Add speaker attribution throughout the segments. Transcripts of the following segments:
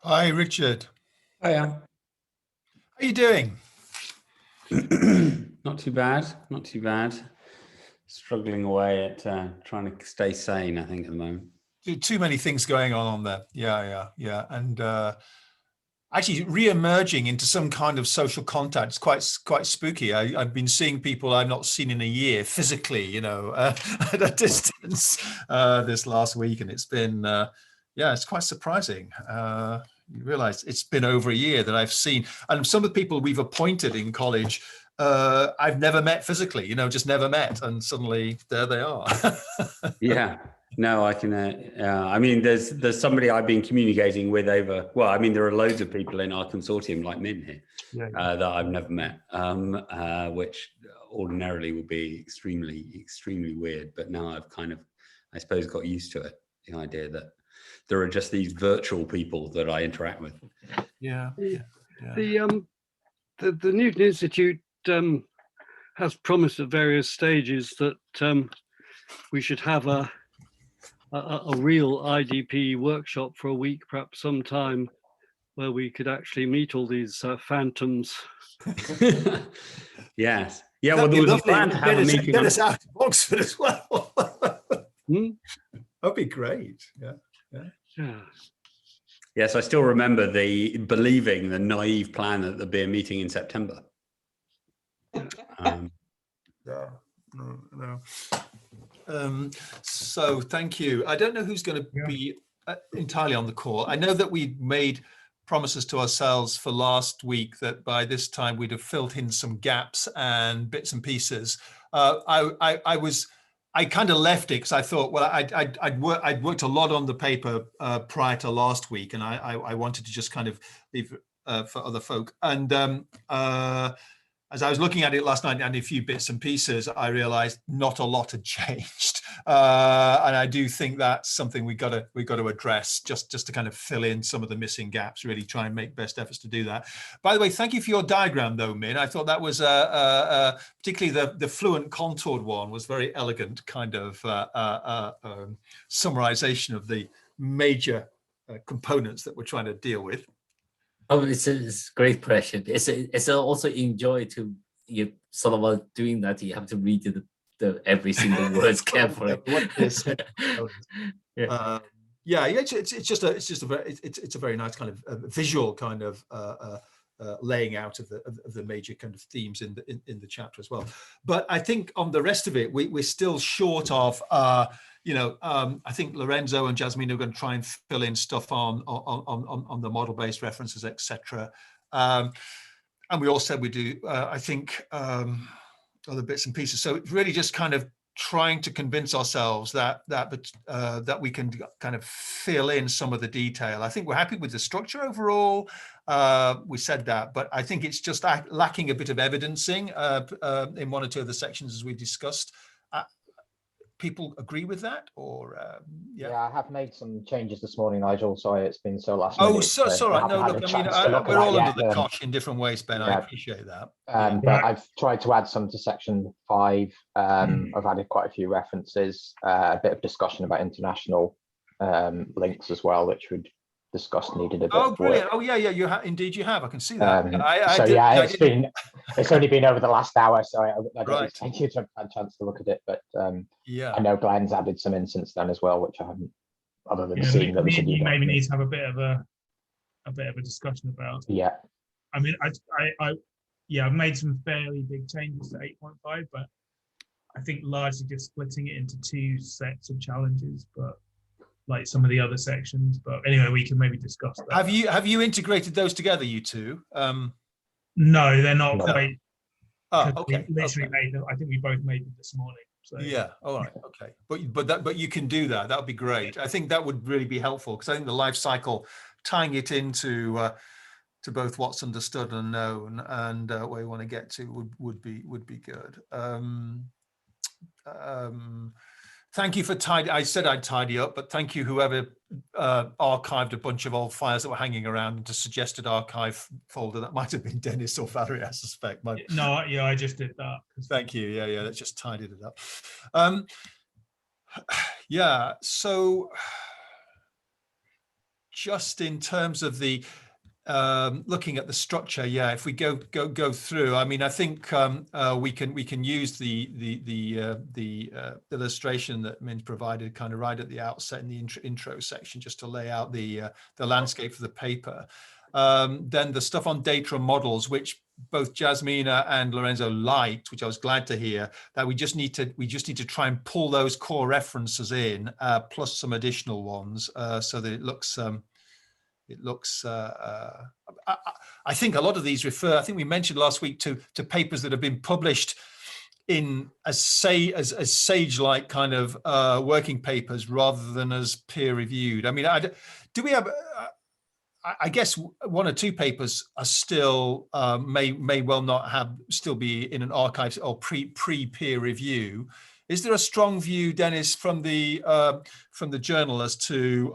Speaker 1: Hi, Richard.
Speaker 2: Hiya.
Speaker 1: How are you doing?
Speaker 2: Not too bad, not too bad. Struggling away at trying to stay sane, I think, at the moment.
Speaker 1: Too many things going on there. Yeah. And actually re-emerging into some kind of social contact is quite spooky. I've been seeing people I've not seen in a year physically, at a distance this last week. And it's been, it's quite surprising. You realize it's been over a year that I've seen, and some of the people we've appointed in college, I've never met physically, just never met. And suddenly there they are.
Speaker 2: Yeah, no, I can. I mean, there's somebody I've been communicating with over. Well, I mean, there are loads of people in our consortium like Min here that I've never met, which ordinarily would be extremely weird. But now I've kind of, I suppose, got used to it. The idea that there are just these virtual people that I interact with.
Speaker 1: Yeah.
Speaker 3: The Newton Institute has promised at various stages that we should have a real IDP workshop for a week, perhaps sometime, where we could actually meet all these phantoms.
Speaker 2: Yes. Yeah, well, there was a plan to have a meeting.
Speaker 1: Get us out of Oxford as well. That'd be great. Yeah.
Speaker 2: Yes, I still remember the naive plan that there'd be a meeting in September.
Speaker 1: No. So thank you. I don't know who's going to be entirely on the call. I know that we made promises to ourselves for last week that by this time we'd have filled in some gaps and bits and pieces. I kind of left it because I thought, well, I'd worked a lot on the paper prior to last week, and I wanted to just kind of leave for other folk. And as I was looking at it last night and a few bits and pieces, I realized not a lot had changed. And I do think that's something we got to address, just to kind of fill in some of the missing gaps, really try and make best efforts to do that. By the way, thank you for your diagram though, Min. I thought that was particularly the fluent contoured one was very elegant kind of summarization of the major components that we're trying to deal with.
Speaker 4: Oh, it's great pressure. It's also enjoy to you sort of doing that. You have to read the every single words carefully.
Speaker 1: It's a very nice kind of visual kind of laying out of the major kind of themes in the chapter as well. But I think on the rest of it, we're still short of. I think Lorenzo and Jasmine are going to try and fill in stuff on the model-based references, etc. And we all said we do. I think other bits and pieces. So it's really just kind of trying to convince ourselves that we can kind of fill in some of the detail. I think we're happy with the structure overall. We said that, but I think it's just lacking a bit of evidencing in one or two of the sections as we discussed. People agree with that, or
Speaker 5: yeah, I have made some changes this morning, Nigel. Sorry, it's been so last minute.
Speaker 1: Oh, so right. No, look, I mean, we're all under the cosh in different ways, Ben. I appreciate that.
Speaker 5: But I've tried to add some to section 5. I've added quite a few references, a bit of discussion about international links as well, which would discuss needed a bit.
Speaker 1: Oh, brilliant! Oh, yeah. Indeed, you have. I can see that.
Speaker 5: It's only been over the last hour, so I don't expect you to have had a chance to look at it. But I know Glenn's added some in since then as well, which I haven't, other than seeing that.
Speaker 6: You maybe need to have a bit of a discussion about.
Speaker 5: Yeah.
Speaker 6: I mean, I've made some fairly big changes to 8.5, but I think largely just splitting it into 2 sets of challenges, but like some of the other sections. But anyway, we can maybe discuss that.
Speaker 1: Have you integrated those together, you two?
Speaker 6: No, they're not quite.
Speaker 1: Oh, okay.
Speaker 6: Literally made them. I think we both made them this morning. So.
Speaker 1: Yeah. All right. Okay. But you can do that. That would be great. I think that would really be helpful, because I think the life cycle, tying it into to both what's understood and known and where you want to get to would be good. Thank you for tidy. I said I'd tidy up, but thank you whoever archived a bunch of old files that were hanging around into suggested archive folder. That might have been Dennis or Valerie, I suspect.
Speaker 6: No, yeah, I just did that.
Speaker 1: Thank you. Yeah, that's just tidied it up. So just in terms of the looking at the structure, yeah, if we go through, I mean, I think we can use the illustration that Min provided kind of right at the outset in the intro section, just to lay out the landscape for the paper. Then the stuff on data and models, which both Jasmina and Lorenzo liked, which I was glad to hear, that we just need to try and pull those core references in, plus some additional ones, so that it looks. I think a lot of these refer, I think we mentioned last week, to papers that have been published in as sage-like kind of working papers rather than as peer-reviewed. I mean, do we have? I guess one or two papers are still may well not have still be in an archive or pre-peer review. Is there a strong view, Dennis, from the journal as to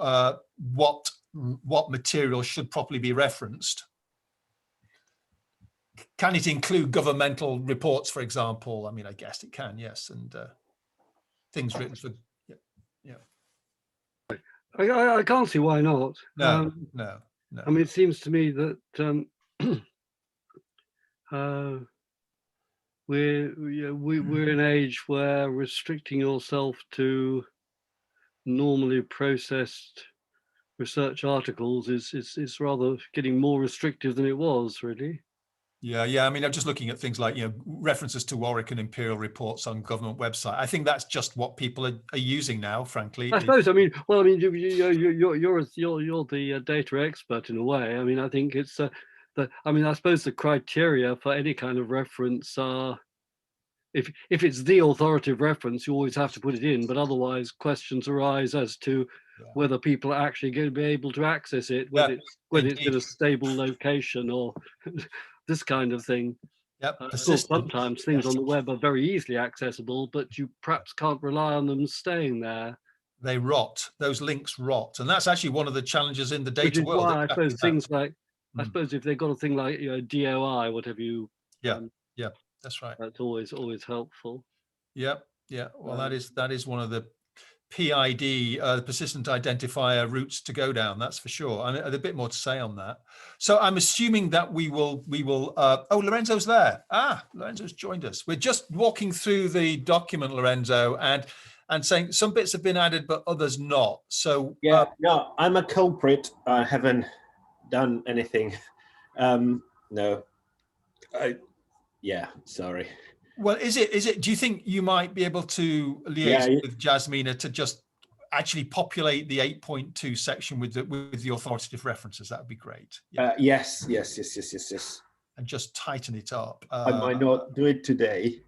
Speaker 1: what material should properly be referenced? Can it include governmental reports, for example? I mean, I guess it can, yes, and things written for. Yeah.
Speaker 3: I can't see why not.
Speaker 1: No.
Speaker 3: I mean, it seems to me that we're in an age where restricting yourself to normally processed research articles is rather getting more restrictive than it was, really.
Speaker 1: Yeah. I mean, I'm just looking at things like, references to Warwick and Imperial reports on government website. I think that's just what people are using now, frankly.
Speaker 3: I suppose. I mean, you're the data expert in a way. I mean, I think it's I suppose the criteria for any kind of reference are, if it's the authoritative reference, you always have to put it in, but otherwise questions arise as to whether people are actually going to be able to access it, whether it's in a stable location or this kind of thing.
Speaker 1: Yep.
Speaker 3: Of course, sometimes things on the web are very easily accessible, but you perhaps can't rely on them staying there.
Speaker 1: They rot. Those links rot, and that's actually one of the challenges in the data
Speaker 3: Which is
Speaker 1: world.
Speaker 3: why I suppose things like, I suppose if they've got a thing like DOI, whatever you.
Speaker 1: Yeah, that's right.
Speaker 3: That's always helpful.
Speaker 1: Yeah. Well, that is one of the PID, the persistent identifier routes to go down. That's for sure. And a bit more to say on that. So I'm assuming that we will. Oh, Lorenzo's there. Lorenzo's joined us. We're just walking through the document, Lorenzo, and saying some bits have been added, but others not. So
Speaker 7: no, I'm a culprit. I haven't done anything. No. Sorry.
Speaker 1: Well, is it? Do you think you might be able to liaise with Jasmina to just actually populate the 8.2 section with the authoritative references? That would be great.
Speaker 7: Yes.
Speaker 1: And just tighten it up.
Speaker 7: I might not do it today.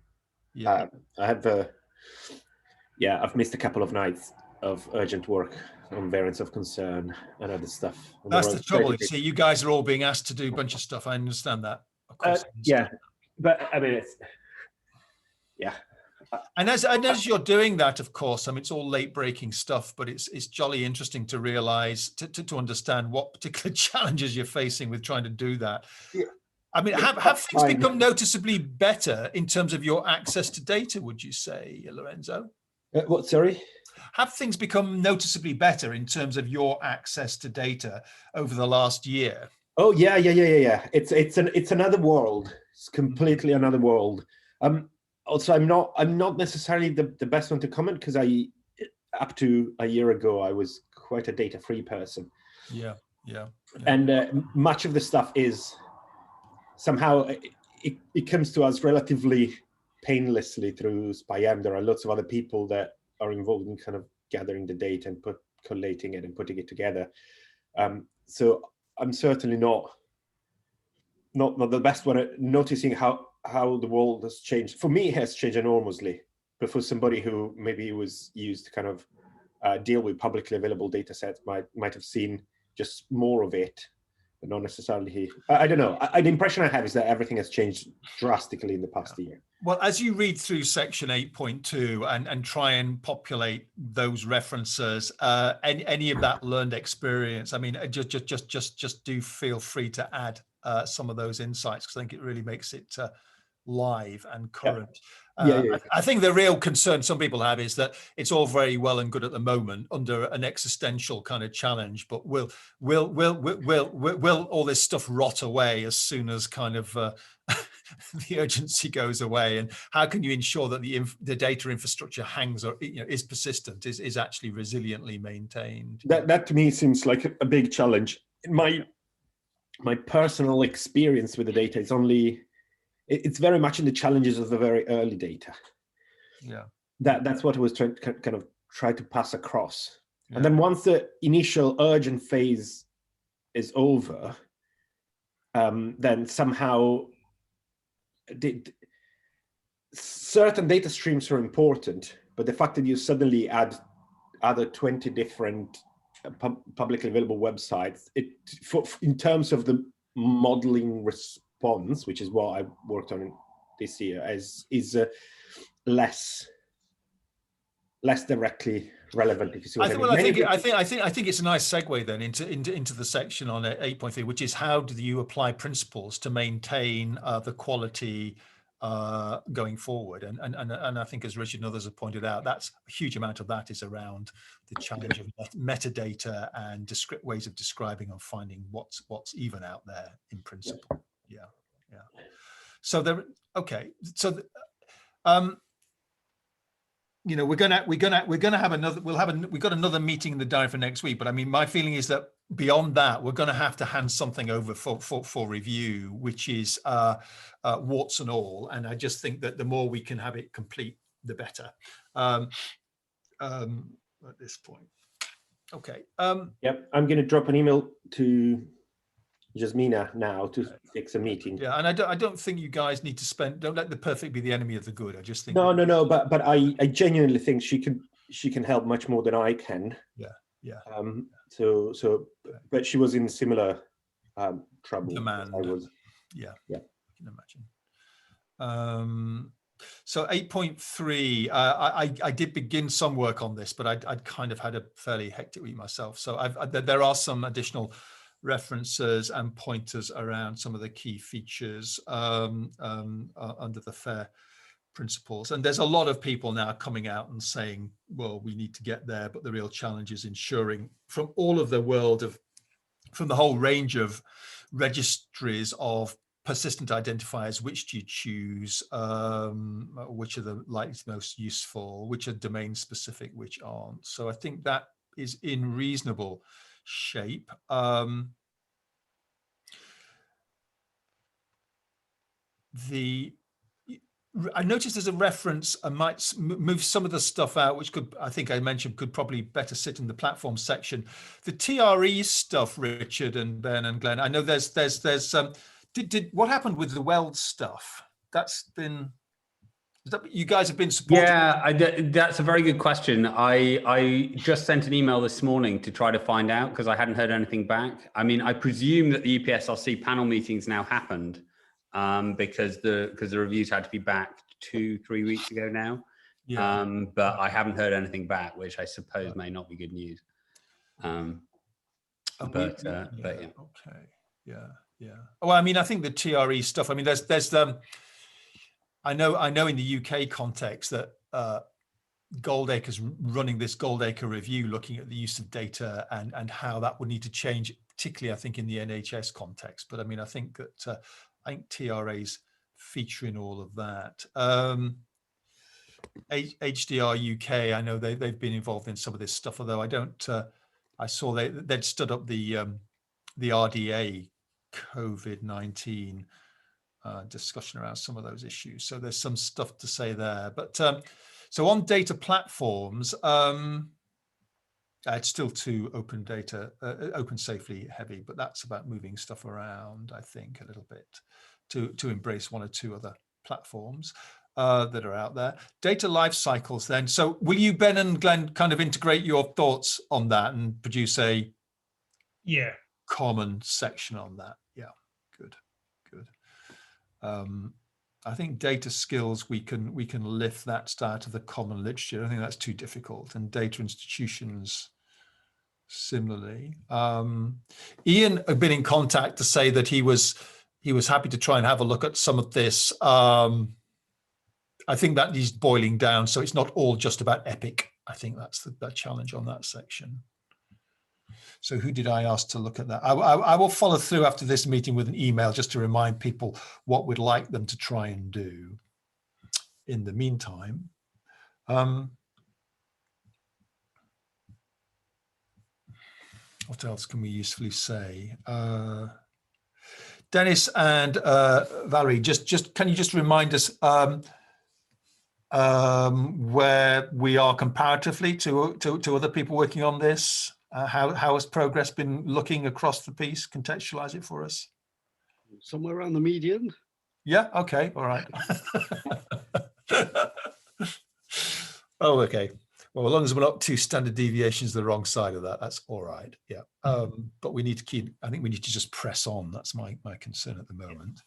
Speaker 1: Yeah.
Speaker 7: I've missed a couple of nights of urgent work on variants of concern and other stuff.
Speaker 1: That's the trouble. You see, you guys are all being asked to do a bunch of stuff. I understand that. Of course.
Speaker 7: But I mean, it's. Yeah.
Speaker 1: And as you're doing that, of course, I mean, it's all late breaking stuff, but it's jolly interesting to realize, to understand what particular challenges you're facing with trying to do that.
Speaker 7: Yeah.
Speaker 1: I mean, have things become noticeably better in terms of your access to data, would you say, Lorenzo?
Speaker 7: What, sorry?
Speaker 1: Have things become noticeably better in terms of your access to data over the last year?
Speaker 7: Oh, yeah. It's another world. It's completely another world. Also, I'm not necessarily the best one to comment, because up to a year ago, I was quite a data-free person.
Speaker 1: Yeah.
Speaker 7: And much of the stuff is somehow, it comes to us relatively painlessly through SPI-M. There are lots of other people that are involved in kind of gathering the data and collating it and putting it together. So I'm certainly not the best one at noticing how the world has changed. For me, it has changed enormously. But for somebody who maybe was used to kind of deal with publicly available data sets, might have seen just more of it, but not necessarily. I don't know. The impression I have is that everything has changed drastically in the past year.
Speaker 1: Well, as you read through section 8.2 and try and populate those references, any of that learned experience, I mean, just do feel free to add some of those insights, because I think it really makes it live and current. I think the real concern some people have is that it's all very well and good at the moment under an existential kind of challenge, but will all this stuff rot away as soon as kind of the urgency goes away? And how can you ensure that the data infrastructure hangs, or is persistent, is actually resiliently maintained?
Speaker 7: That to me seems like a big challenge. My personal experience with the data is it's very much in the challenges of the very early data.
Speaker 1: Yeah,
Speaker 7: that's what I was trying to pass across. Yeah. And then once the initial urgent phase is over, then somehow certain data streams are important, but the fact that you suddenly add other 20 different publicly available websites, in terms of the modeling response, which is what I worked on this year, is less directly relevant. If you see what
Speaker 1: I think it's a nice segue then into the section on 8.3, which is how do you apply principles to maintain the quality going forward? And I think, as Richard and others have pointed out, that's a huge amount of that is around the challenge of metadata and ways of describing and finding what's even out there in principle. Yeah. So we're gonna have another. We've got another meeting in the diary for next week. But I mean, my feeling is that beyond that, we're going to have to hand something over for review, which is warts and all. And I just think that the more we can have it complete, the better. At this point, okay.
Speaker 7: Yep, I'm going to drop an email to Jasmina now to fix a meeting.
Speaker 1: Yeah, and I don't think you guys need to don't let the perfect be the enemy of the good. I just think
Speaker 7: no, but I genuinely think she can help much more than I can.
Speaker 1: Yeah.
Speaker 7: But she was in similar trouble.
Speaker 1: Demand.
Speaker 7: I was.
Speaker 1: Yeah. I can imagine. So 8.3, I did begin some work on this, but I'd kind of had a fairly hectic week myself. So there are some additional references and pointers around some of the key features under the FAIR principles. And there's a lot of people now coming out and saying, well, we need to get there, but the real challenge is ensuring from all of the world from the whole range of registries of persistent identifiers, which do you choose, which are the likely most useful, which are domain specific, which aren't. So I think that is in reasonable shape. I noticed there's a reference. I might move some of the stuff out, which I think I mentioned could probably better sit in the platform section. The TRE stuff, Richard and Ben and Glenn. I know there's what happened with the Weld stuff? You guys have been supporting?
Speaker 2: Yeah, that's a very good question. I just sent an email this morning to try to find out because I hadn't heard anything back. I mean, I presume that the EPSRC panel meetings now happened because the reviews had to be back 2-3 weeks ago now. Yeah. But I haven't heard anything back, which I suppose may not be good news.
Speaker 1: Yeah.
Speaker 2: Okay.
Speaker 1: Yeah. Well, I mean, I think the TRE stuff. I mean, there's I know in the UK context that Goldacre's running this Goldacre review, looking at the use of data and how that would need to change, particularly I think in the NHS context. But I mean, I think that TRA's featuring all of that. HDR UK, I know they've been involved in some of this stuff, although I don't. I saw they'd stood up the RDA COVID-19 discussion around some of those issues. So there's some stuff to say there. But so on data platforms, it's still too open safely heavy, but that's about moving stuff around, I think, a little bit to embrace one or two other platforms that are out there. Data life cycles then. So will you, Ben and Glenn, kind of integrate your thoughts on that and produce a common section on that? Yeah, good. I think data skills, we can lift that start of the common literature. I don't think that's too difficult. And data institutions, similarly. Ian had been in contact to say that he he was happy to try and have a look at some of this. I think that needs boiling down, so it's not all just about EPIC. I think that's the challenge on that section. So who did I ask to look at that? I will follow through after this meeting with an email just to remind people what we'd like them to try and do in the meantime. What else can we usefully say? Dennis and Valerie, can you just remind us where we are comparatively to other people working on this? How has progress been looking across the piece? Contextualize it for us.
Speaker 3: Somewhere around the median.
Speaker 1: Yeah, okay, all right. Oh, okay. Well, as long as we're not 2 standard deviations the wrong side of that, that's all right. Yeah. But we need to keep, I think we need to just press on. That's my concern at the moment.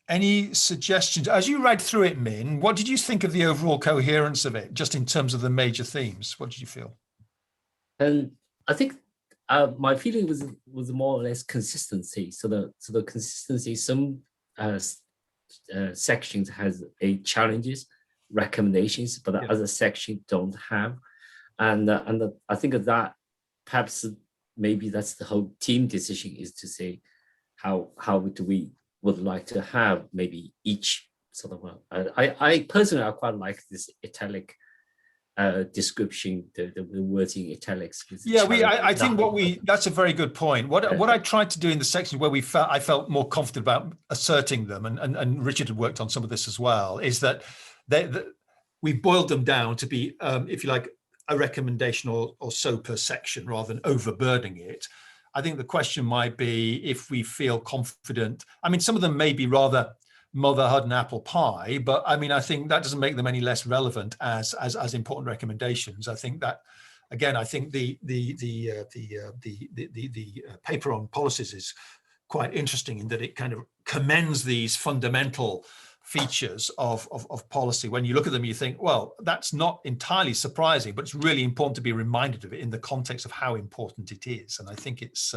Speaker 1: Any suggestions? As you read through it, Min, what did you think of the overall coherence of it, just in terms of the major themes? What did you feel?
Speaker 4: And I think my feeling was more or less consistency. So the consistency, some sections has a challenges, recommendations, but the other section don't have. And I think that perhaps maybe that's the whole team decision, is to say how do we would like to have maybe each sort of I personally, I quite like this italic description, the words in italics.
Speaker 1: Yeah, I think that's a very good point. What I tried to do in the section where I felt more confident about asserting them, and Richard had worked on some of this as well, is that we boiled them down to be, if you like, a recommendation or so per section rather than overburdening it. I think the question might be if we feel confident. I mean, some of them may be rather motherhood and apple pie, but I mean, I think that doesn't make them any less relevant as important recommendations. I think that, again, I think the paper on policies is quite interesting in that it kind of commends these fundamental features of policy. When you look at them, you think, well, that's not entirely surprising, but it's really important to be reminded of it in the context of how important it is. And I think it's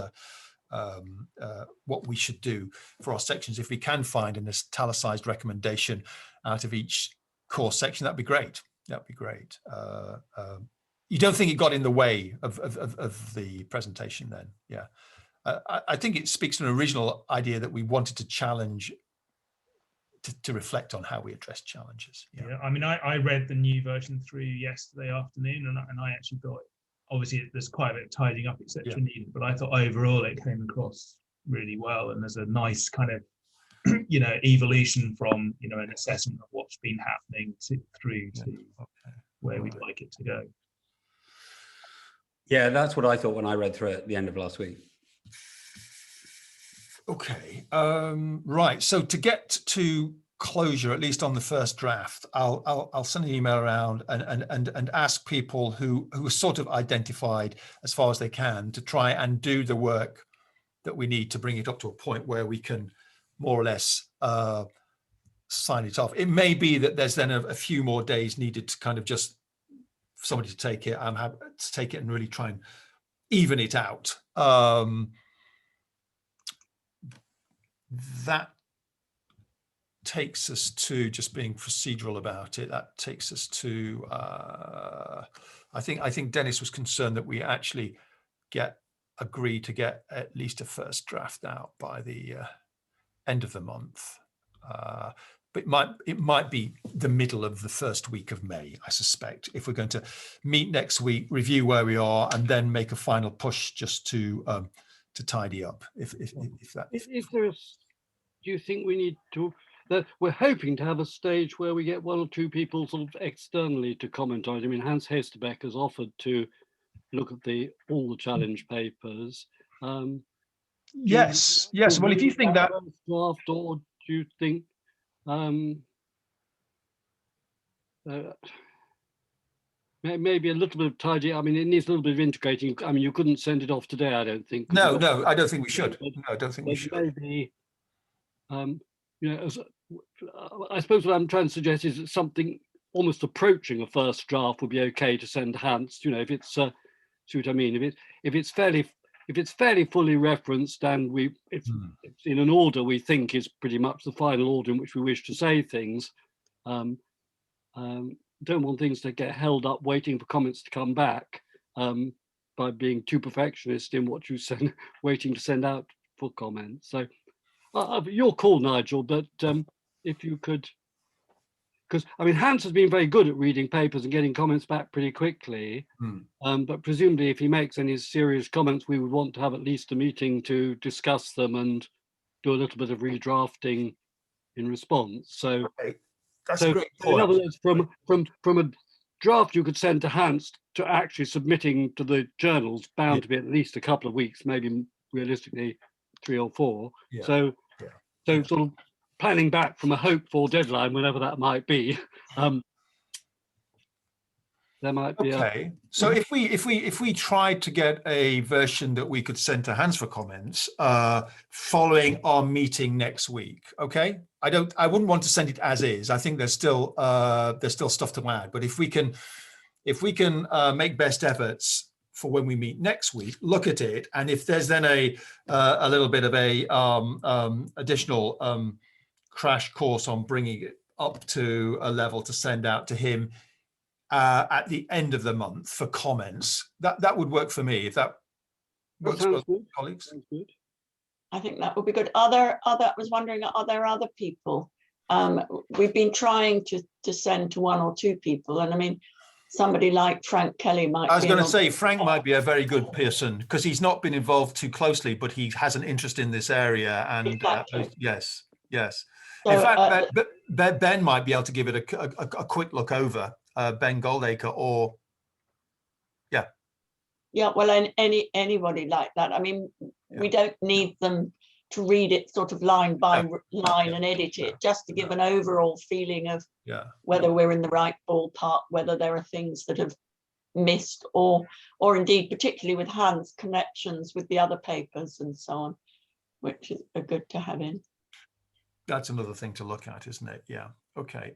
Speaker 1: what we should do for our sections. If we can find an italicized recommendation out of each core section, that'd be great. That'd be great. You don't think it got in the way of the presentation then? Yeah. I think it speaks to an original idea that we wanted to challenge, to reflect on how we address challenges.
Speaker 6: Yeah, I mean, I read the new version through yesterday afternoon, and I actually thought, obviously there's quite a bit of tidying up, etc. needed, but I thought overall it came across really well, and there's a nice kind of evolution from an assessment of what's been happening through to where we'd like it to go.
Speaker 2: Yeah, that's what I thought when I read through it at the end of last week.
Speaker 1: Okay, right. So to get to closure, at least on the first draft, I'll send an email around and ask people who are sort of identified as far as they can to try and do the work that we need to bring it up to a point where we can more or less sign it off. It may be that there's then a few more days needed to kind of just somebody to take it. I'm happy to take it and really try and even it out. That takes us to just being procedural about it. That takes us to I think Dennis was concerned that we actually agree to get at least a first draft out by the end of the month. But it might be the middle of the first week of May, I suspect, if we're going to meet next week, review where we are, and then make a final push just to tidy up. If
Speaker 3: there's, do you think we need to? That we're hoping to have a stage where we get one or two people sort of externally to comment on it. I mean, Hans Hesterbeck has offered to look at all the challenge papers.
Speaker 1: Yes. Well, if you think that
Speaker 3: draft, or do you think maybe a little bit of tidy? I mean, it needs a little bit of integrating. I mean, you couldn't send it off today, I don't think.
Speaker 1: No, I don't think we should. No, I don't think we should.
Speaker 3: Maybe, I suppose what I'm trying to suggest is that something almost approaching a first draft would be okay to send to Hans. You know, if it's see what I mean. If it's fairly fully referenced and it's in an order we think is pretty much the final order in which we wish to say things. Don't want things to get held up waiting for comments to come back by being too perfectionist in what you send, waiting to send out for comments. So your call, Nigel, but if you could, because I mean, Hans has been very good at reading papers and getting comments back pretty quickly. But presumably if he makes any serious comments, we would want to have at least a meeting to discuss them and do a little bit of redrafting in response. So,
Speaker 1: okay. That's a great point.
Speaker 3: In other words, from a draft you could send to Hans to actually submitting to the journals, bound to be at least a couple of weeks, maybe realistically 3 or 4.
Speaker 1: Yeah.
Speaker 3: So sort of planning back from a hoped for deadline, whenever that might be. There might be.
Speaker 1: Okay. So if we tried to get a version that we could send to Hans for comments following our meeting next week, okay? I wouldn't want to send it as is. I think there's still stuff to add. But if we can make best efforts for when we meet next week, look at it, and if there's then a little bit of a additional crash course on bringing it up to a level to send out to him at the end of the month for comments, that would work for me. If that works for colleagues.
Speaker 3: Sounds good.
Speaker 8: I think that would be good. I was wondering, are there other people? We've been trying to send to 1 or 2 people, and I mean, somebody like Frank Kelly might.
Speaker 1: I was going to say Frank might be a very good person because he's not been involved too closely, but he has an interest in this area. And
Speaker 8: exactly.
Speaker 1: Yes.
Speaker 8: So,
Speaker 1: in fact, Ben might be able to give it a quick look over. Ben Goldacre, or
Speaker 8: yeah, well, anybody like that. I mean, we don't need them to read it sort of line by line and edit it, just to give an overall feeling of whether we're in the right ballpark, whether there are things that have missed, or indeed, particularly with Hans, connections with the other papers and so on, which are good to have in.
Speaker 1: That's another thing to look at, isn't it? Yeah. Okay.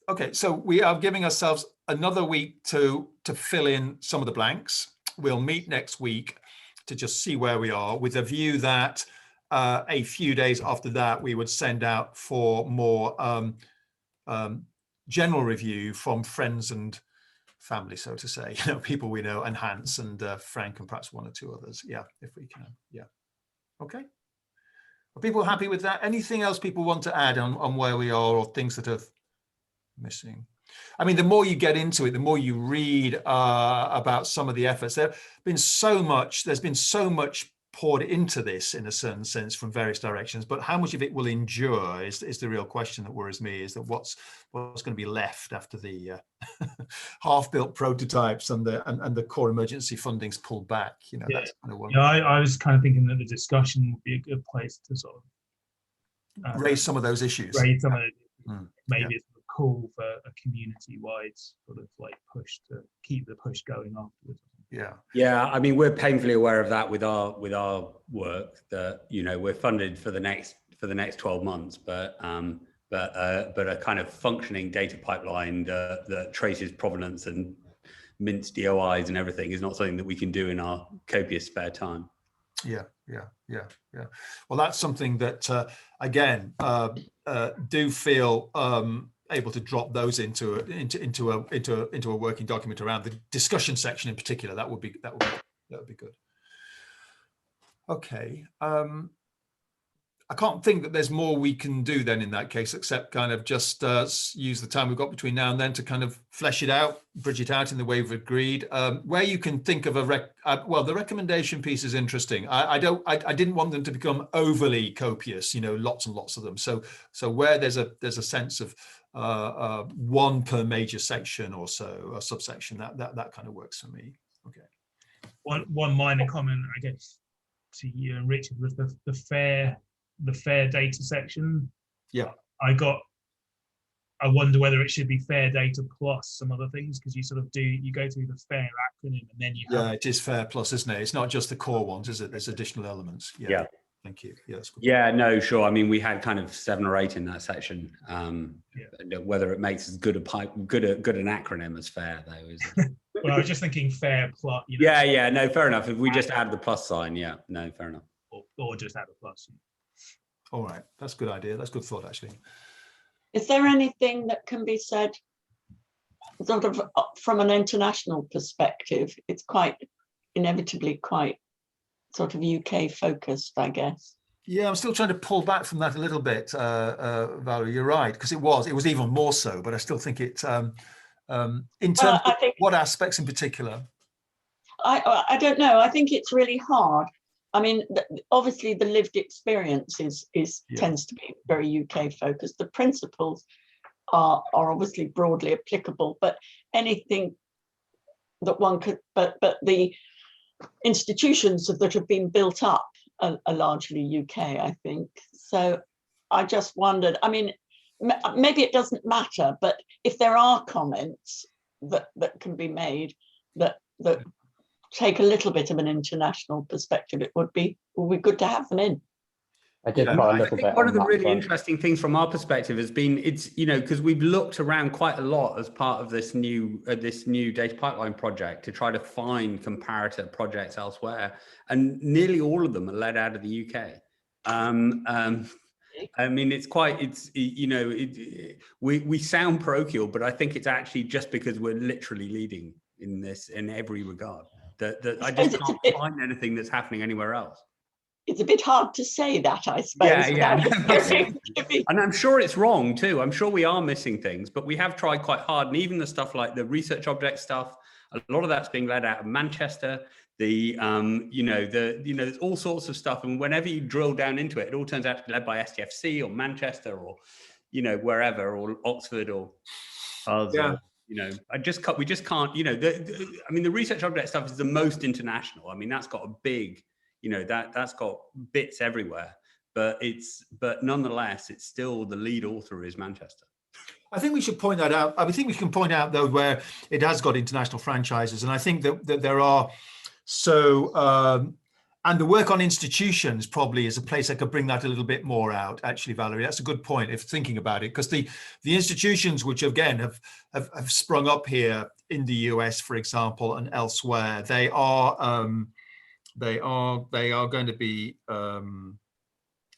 Speaker 1: Okay, so we are giving ourselves another week to fill in some of the blanks. We'll meet next week to just see where we are, with a view that a few days after that, we would send out for more general review from friends and family, so to say, people we know, and Hans and Frank and perhaps 1 or 2 others. Yeah, if we can. Yeah. Okay. Are people happy with that? Anything else people want to add on where we are, or things that are missing? I mean, the more you get into it, the more you read about some of the efforts. There's been so much poured into this in a certain sense from various directions, but how much of it will endure is the real question that worries me, is that what's going to be left after the half-built prototypes and the core emergency funding's pulled back. That's kind of one.
Speaker 6: I was kind of thinking that the discussion would be a good place to sort of
Speaker 1: raise some of those issues.
Speaker 6: Maybe it's a call for a community-wide sort of like push to keep the push going afterwards.
Speaker 2: Yeah. I mean, we're painfully aware of that with our work, that we're funded for the next 12 months, but a kind of functioning data pipeline that traces provenance and mints DOIs and everything is not something that we can do in our copious spare time. Yeah.
Speaker 1: Well, that's something that again do feel able to drop those into a working document around the discussion section in particular. That would be good. Okay. I can't think that there's more we can do then in that case, except kind of just use the time we've got between now and then to kind of flesh it out, bridge it out in the way we've agreed. Where you can think of well, the recommendation piece is interesting. I didn't want them to become overly copious, lots and lots of them. So where there's a sense of 1 per major section or so, a subsection, that kind of works for me. Okay.
Speaker 6: One minor comment, I guess, to you and Richard, was the fair data section.
Speaker 1: Yeah.
Speaker 6: I wonder whether it should be fair data plus some other things, because you go through the FAIR acronym and then you have.
Speaker 1: Yeah, it is FAIR plus, isn't it? It's not just the core ones, is it? There's additional elements.
Speaker 2: Yeah.
Speaker 1: Thank you. Yeah, that's good.
Speaker 2: Yeah, no, sure. I mean, we had kind of 7 or 8 in that section. Whether it makes as good an acronym as FAIR, though, is it?
Speaker 6: Well, I was just thinking FAIR plus.
Speaker 2: Yeah, no, fair enough. If we just add the plus sign, yeah, no, fair enough.
Speaker 6: Or just add a plus.
Speaker 1: All right, that's a good idea. That's good thought, actually.
Speaker 8: Is there anything that can be said sort of from an international perspective? It's quite inevitably quite sort of UK focused, I guess.
Speaker 1: Yeah, I'm still trying to pull back from that a little bit, Valerie. You're right, because it was even more so, but I still think it, in terms of what aspects in particular?
Speaker 8: I don't know. I think it's really hard. I mean, obviously the lived experience tends to be very UK focused. The principles are obviously broadly applicable, but anything that one could, but the institutions that have been built up are largely UK, I think. So I just wondered, I mean, maybe it doesn't matter, but if there are comments that can be made that take a little bit of an international perspective, it would be good to have them in.
Speaker 5: I did
Speaker 2: I think one of the really interesting things from our perspective has been, it's, you know, because we've looked around quite a lot as part of this new data pipeline project to try to find comparator projects elsewhere, and nearly all of them are led out of the UK. I mean, we sound parochial, but I think it's actually just because we're literally leading in this in every regard that I just can't find anything that's happening anywhere else.
Speaker 8: It's a bit hard to say that, I suppose.
Speaker 2: Yeah. And I'm sure it's wrong too. I'm sure we are missing things, but we have tried quite hard. And even the stuff like the research object stuff, a lot of that's being led out of Manchester. There's all sorts of stuff. And whenever you drill down into it, it all turns out to be led by STFC or Manchester or, wherever, or Oxford or others. Yeah. We just can't, the research object stuff is the most international. I mean, that's got a big, that's got bits everywhere, but nonetheless, it's still the lead author is Manchester.
Speaker 1: I think we should point that out. I think we can point out though where it has got international franchises, and I think that there are and the work on institutions probably is a place that could bring that a little bit more out. Actually, Valerie, that's a good point if thinking about it, because the institutions which again have sprung up here in the US, for example, and elsewhere, they are going to be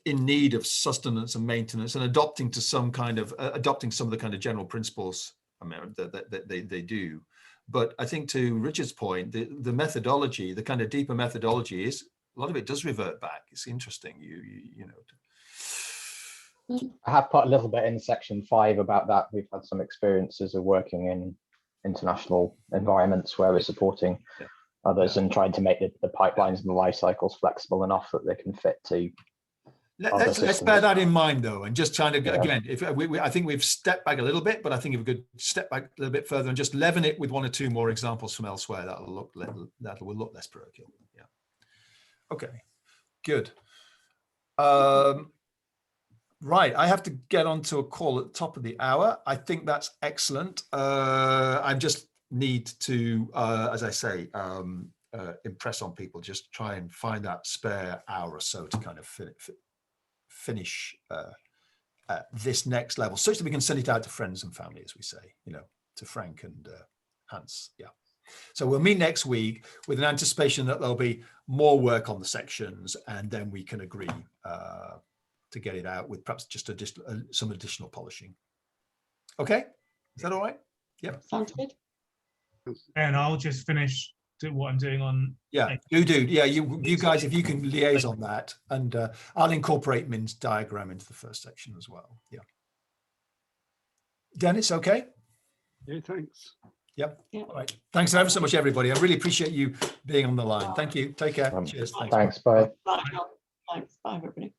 Speaker 1: in need of sustenance and maintenance and adopting some of the kind of general principles that they do. But I think to Richard's point, the methodology, the kind of deeper methodology is a lot of it does revert back. It's interesting,
Speaker 5: I have put a little bit in section 5 about that. We've had some experiences of working in international environments where we're supporting others and trying to make the pipelines and the life cycles flexible enough that they can fit to.
Speaker 1: Let's bear that in mind though, and just trying to again, if I think we've stepped back a little bit, but I think if we could step back a little bit further and just leaven it with 1 or 2 more examples from elsewhere, that will look less parochial. Yeah. Okay. Good. Right, I have to get onto a call at the top of the hour. I think that's excellent. I just need to, as I say, impress on people, just try and find that spare hour or so to kind of finish this next level, such that we can send it out to friends and family, as we say, to Frank and Hans. Yeah. So we'll meet next week with an anticipation that there'll be more work on the sections, and then we can agree to get it out with perhaps just some additional polishing. Okay, is that all right? Yeah.
Speaker 8: Sounds good.
Speaker 6: And I'll just finish what I'm doing on.
Speaker 1: Yeah, you do. Yeah, you guys, if you can liaise on that, and I'll incorporate Min's diagram into the first section as well. Yeah. Dennis, okay?
Speaker 3: Yeah, thanks.
Speaker 1: Yep. Yeah. All right. Thanks ever so much, everybody. I really appreciate you being on the line. Thank you. Take care. Cheers.
Speaker 5: Thanks. Bye.
Speaker 8: Thanks. Bye, everybody.